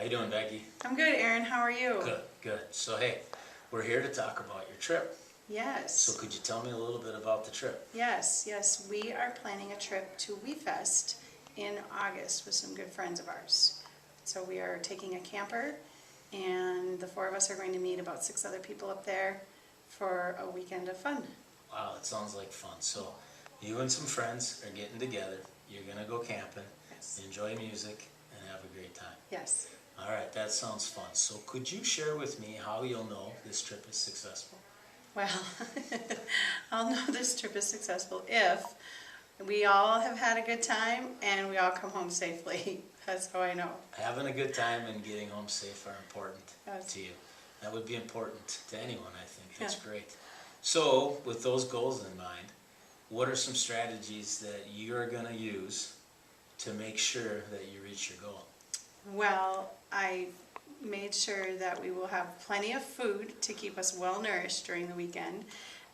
How you doing, Becky? I'm good, Aaron. How are you? Good, good. So hey, we're here to talk about your trip. Yes. So could you tell me a little bit about the trip? Yes. We are planning a trip to WeFest in August with some good friends of ours. So we are taking a camper, and the four of us are going to meet about 6 other people up there for a weekend of fun. Wow, it sounds like fun. So you and some friends are getting together. You're gonna go camping, Yes. enjoy music, and have a great time. Yes. All right, that sounds fun. So could you share with me how you'll know this trip is successful? Well, I'll know this trip is successful if we all have had a good time and we all come home safely. That's how I know. Having a good time and getting home safe are important Yes. to you. That would be important to anyone, I think. That's Yeah. great. So, with those goals in mind, what are some strategies that you're going to use to make sure that you reach your goal? Well, I made sure that we will have plenty of food to keep us well nourished during the weekend,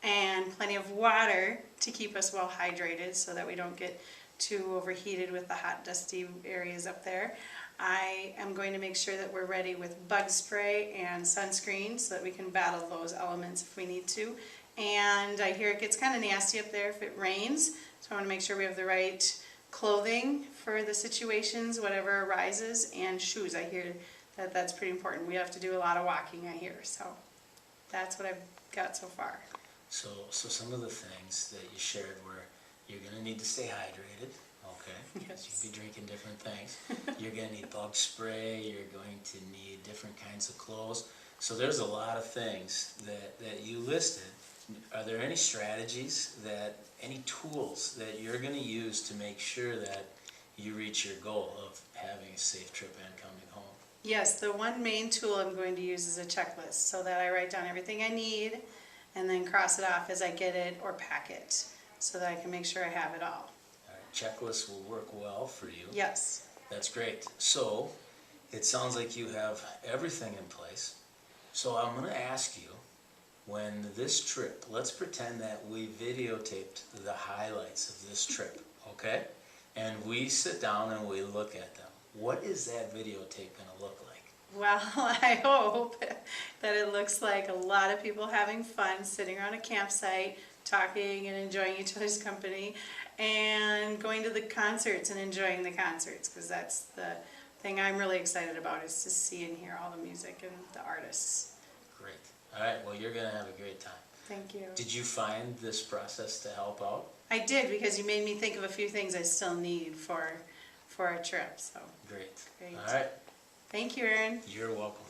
and plenty of water to keep us well hydrated so that we don't get too overheated with the hot, dusty areas up there. I am going to make sure that we're ready with bug spray and sunscreen so that we can battle those elements if we need to. And I hear it gets kind of nasty up there if it rains, so I want to make sure we have the right clothing for the situations, whatever arises, and shoes. I hear that that's pretty important. We have to do a lot of walking, I hear, so that's what I've got so far. So some of the things that you shared were you're going to need to stay hydrated, okay? Yes. You'll be drinking different things. You're going to need bug spray. You're going to need different kinds of clothes. So there's a lot of things that you listed. Are there any strategies, any tools that you're going to use to make sure that you reach your goal of having a safe trip and coming home? Yes, the one main tool I'm going to use is a checklist so that I write down everything I need and then cross it off as I get it or pack it so that I can make sure I have it all. All right, checklists will work well for you. Yes. That's great. So it sounds like you have everything in place. So I'm going to ask you, when this trip, let's pretend that we videotaped the highlights of this trip, okay? And we sit down and we look at them. What is that videotape going to look like? Well, I hope that it looks like a lot of people having fun, sitting around a campsite, talking and enjoying each other's company, and going to the concerts and enjoying the concerts, because that's the thing I'm really excited about, is to see and hear all the music and the artists. Great. All right, well, you're going to have a great time. Thank you. Did you find this process to help out? I did, because you made me think of a few things I still need for a trip, so Great. great. All right. Thank you, Aaron. You're welcome.